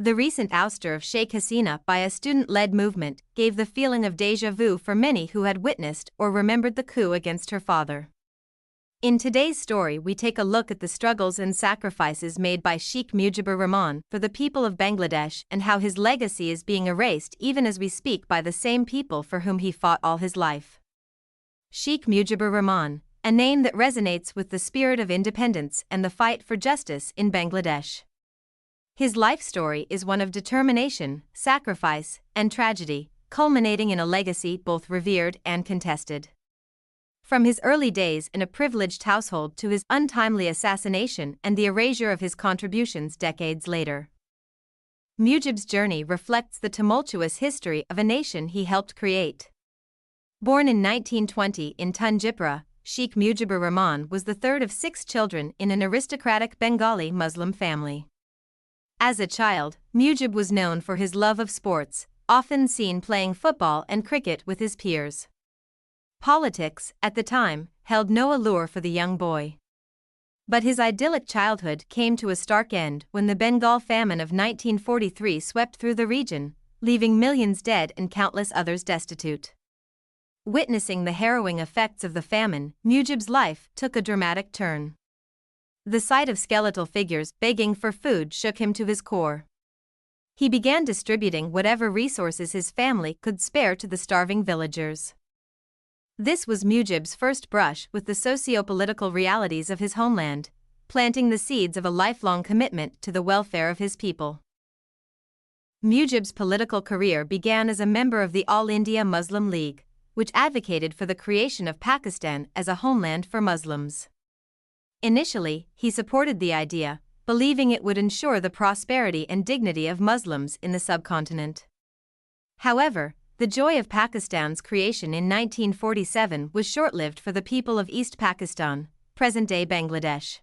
The recent ouster of Sheikh Hasina by a student-led movement gave the feeling of déjà vu for many who had witnessed or remembered the coup against her father. In today's story, we take a look at the struggles and sacrifices made by Sheikh Mujibur Rahman for the people of Bangladesh and how his legacy is being erased even as we speak by the same people for whom he fought all his life. Sheikh Mujibur Rahman, a name that resonates with the spirit of independence and the fight for justice in Bangladesh. His life story is one of determination, sacrifice, and tragedy, culminating in a legacy both revered and contested. From his early days in a privileged household to his untimely assassination and the erasure of his contributions decades later. Mujib's journey reflects the tumultuous history of a nation he helped create. Born in 1920 in Tunjipura, Sheikh Mujibur Rahman was the third of 6 children in an aristocratic Bengali Muslim family. As a child, Mujib was known for his love of sports, often seen playing football and cricket with his peers. Politics, at the time, held no allure for the young boy. But his idyllic childhood came to a stark end when the Bengal famine of 1943 swept through the region, leaving millions dead and countless others destitute. Witnessing the harrowing effects of the famine, Mujib's life took a dramatic turn. The sight of skeletal figures begging for food shook him to his core. He began distributing whatever resources his family could spare to the starving villagers. This was Mujib's first brush with the socio-political realities of his homeland, planting the seeds of a lifelong commitment to the welfare of his people. Mujib's political career began as a member of the All India Muslim League, which advocated for the creation of Pakistan as a homeland for Muslims. Initially, he supported the idea, believing it would ensure the prosperity and dignity of Muslims in the subcontinent. However, the joy of Pakistan's creation in 1947 was short-lived for the people of East Pakistan, present-day Bangladesh.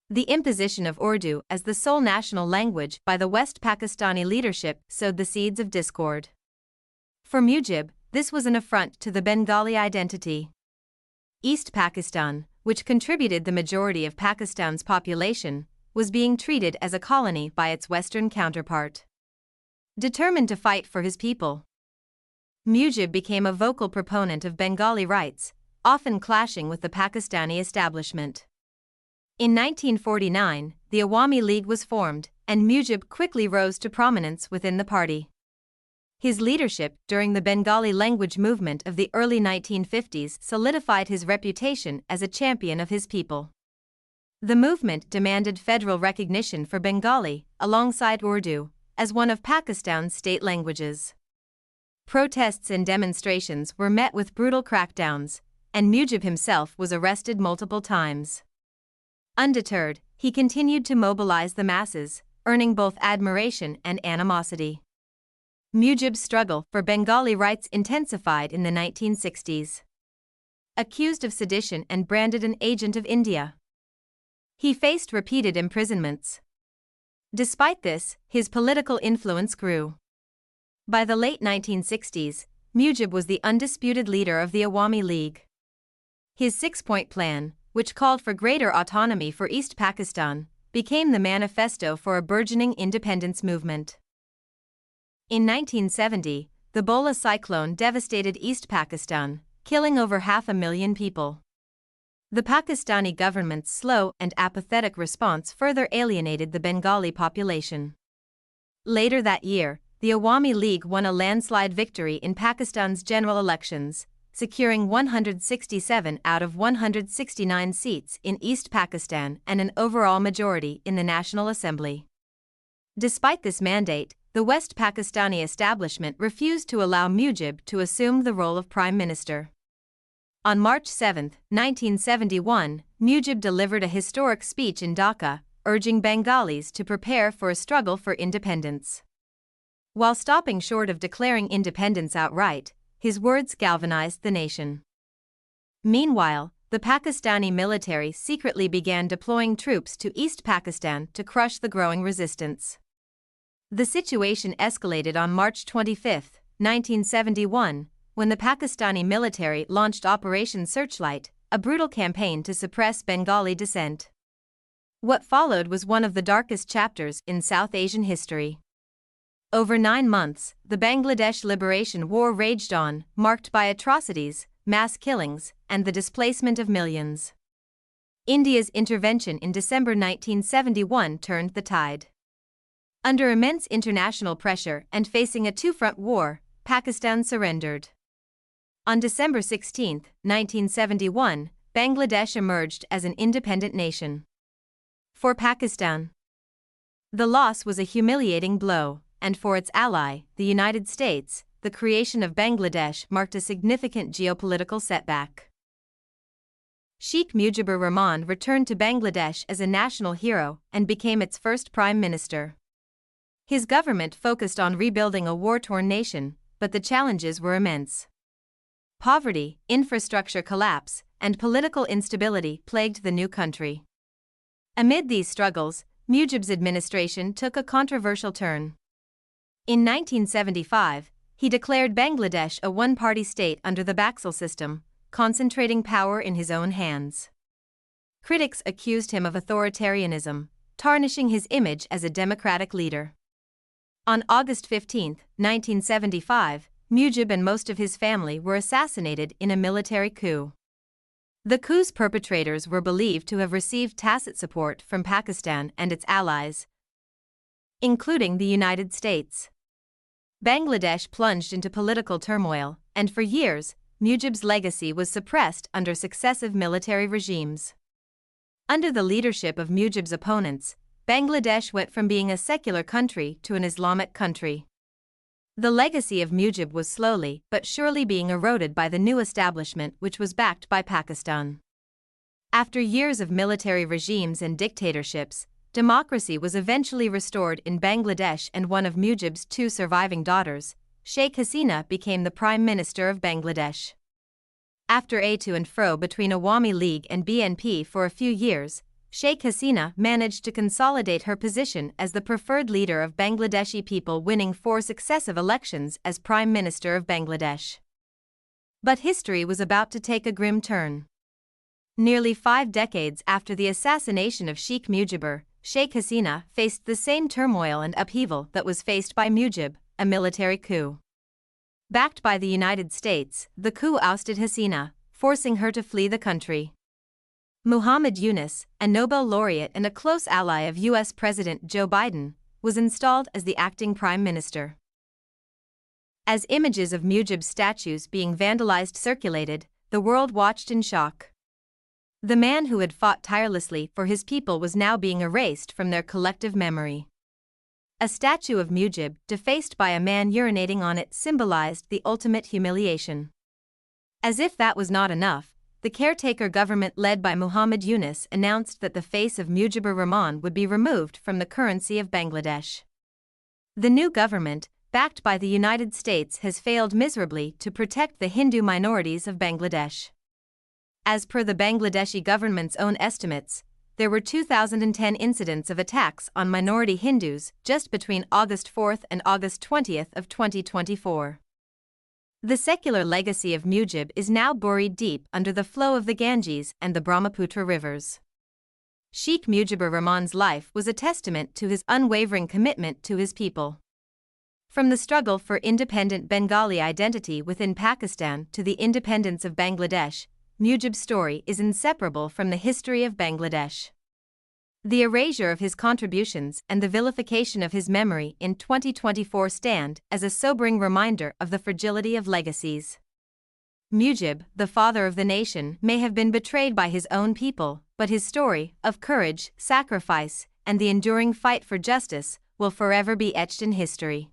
The imposition of Urdu as the sole national language by the West Pakistani leadership sowed the seeds of discord. For Mujib, this was an affront to the Bengali identity. East Pakistan, which contributed the majority of Pakistan's population, was being treated as a colony by its Western counterpart. Determined to fight for his people, Mujib became a vocal proponent of Bengali rights, often clashing with the Pakistani establishment. In 1949, the Awami League was formed, and Mujib quickly rose to prominence within the party. His leadership during the Bengali language movement of the early 1950s solidified his reputation as a champion of his people. The movement demanded federal recognition for Bengali, alongside Urdu, as one of Pakistan's state languages. Protests and demonstrations were met with brutal crackdowns, and Mujib himself was arrested multiple times. Undeterred, he continued to mobilize the masses, earning both admiration and animosity. Mujib's struggle for Bengali rights intensified in the 1960s. Accused of sedition and branded an agent of India, he faced repeated imprisonments. Despite this, his political influence grew. By the late 1960s, Mujib was the undisputed leader of the Awami League. His 6-point plan, which called for greater autonomy for East Pakistan, became the manifesto for a burgeoning independence movement. In 1970, the Bola cyclone devastated East Pakistan, killing over 500,000 people. The Pakistani government's slow and apathetic response further alienated the Bengali population. Later that year, the Awami League won a landslide victory in Pakistan's general elections, securing 167 out of 169 seats in East Pakistan and an overall majority in the National Assembly. Despite this mandate, the West Pakistani establishment refused to allow Mujib to assume the role of Prime Minister. On March 7, 1971, Mujib delivered a historic speech in Dhaka, urging Bengalis to prepare for a struggle for independence. While stopping short of declaring independence outright, his words galvanized the nation. Meanwhile, the Pakistani military secretly began deploying troops to East Pakistan to crush the growing resistance. The situation escalated on March 25, 1971, when the Pakistani military launched Operation Searchlight, a brutal campaign to suppress Bengali dissent. What followed was one of the darkest chapters in South Asian history. Over 9 months, the Bangladesh Liberation War raged on, marked by atrocities, mass killings, and the displacement of millions. India's intervention in December 1971 turned the tide. Under immense international pressure and facing a two-front war, Pakistan surrendered. On December 16, 1971, Bangladesh emerged as an independent nation. For Pakistan, the loss was a humiliating blow, and for its ally, the United States, the creation of Bangladesh marked a significant geopolitical setback. Sheikh Mujibur Rahman returned to Bangladesh as a national hero and became its first prime minister. His government focused on rebuilding a war-torn nation, but the challenges were immense. Poverty, infrastructure collapse, and political instability plagued the new country. Amid these struggles, Mujib's administration took a controversial turn. In 1975, he declared Bangladesh a one-party state under the Baxil system, concentrating power in his own hands. Critics accused him of authoritarianism, tarnishing his image as a democratic leader. On August 15, 1975, Mujib and most of his family were assassinated in a military coup. The coup's perpetrators were believed to have received tacit support from Pakistan and its allies, including the United States. Bangladesh plunged into political turmoil, and for years, Mujib's legacy was suppressed under successive military regimes. Under the leadership of Mujib's opponents, Bangladesh went from being a secular country to an Islamic country. The legacy of Mujib was slowly but surely being eroded by the new establishment, which was backed by Pakistan. After years of military regimes and dictatorships, democracy was eventually restored in Bangladesh, and one of Mujib's 2 surviving daughters, Sheikh Hasina, became the Prime Minister of Bangladesh. After a to and fro between Awami League and BNP for a few years, Sheikh Hasina managed to consolidate her position as the preferred leader of Bangladeshi people, winning 4 successive elections as Prime Minister of Bangladesh. But history was about to take a grim turn. Nearly 5 decades after the assassination of Sheikh Mujibur, Sheikh Hasina faced the same turmoil and upheaval that was faced by Mujib, a military coup. Backed by the United States, the coup ousted Hasina, forcing her to flee the country. Muhammad Yunus, a Nobel laureate and a close ally of U.S. President Joe Biden, was installed as the acting prime minister. As images of Mujib's statues being vandalized circulated, the world watched in shock. The man who had fought tirelessly for his people was now being erased from their collective memory. A statue of Mujib, defaced by a man urinating on it, symbolized the ultimate humiliation. As if that was not enough, the caretaker government led by Muhammad Yunus announced that the face of Mujibur Rahman would be removed from the currency of Bangladesh. The new government, backed by the United States, has failed miserably to protect the Hindu minorities of Bangladesh. As per the Bangladeshi government's own estimates, there were 2010 incidents of attacks on minority Hindus just between August 4 and August 20 of 2024. The secular legacy of Mujib is now buried deep under the flow of the Ganges and the Brahmaputra rivers. Sheikh Mujibur Rahman's life was a testament to his unwavering commitment to his people. From the struggle for independent Bengali identity within Pakistan to the independence of Bangladesh, Mujib's story is inseparable from the history of Bangladesh. The erasure of his contributions and the vilification of his memory in 2024 stand as a sobering reminder of the fragility of legacies. Mujib, the father of the nation, may have been betrayed by his own people, but his story of courage, sacrifice, and the enduring fight for justice will forever be etched in history.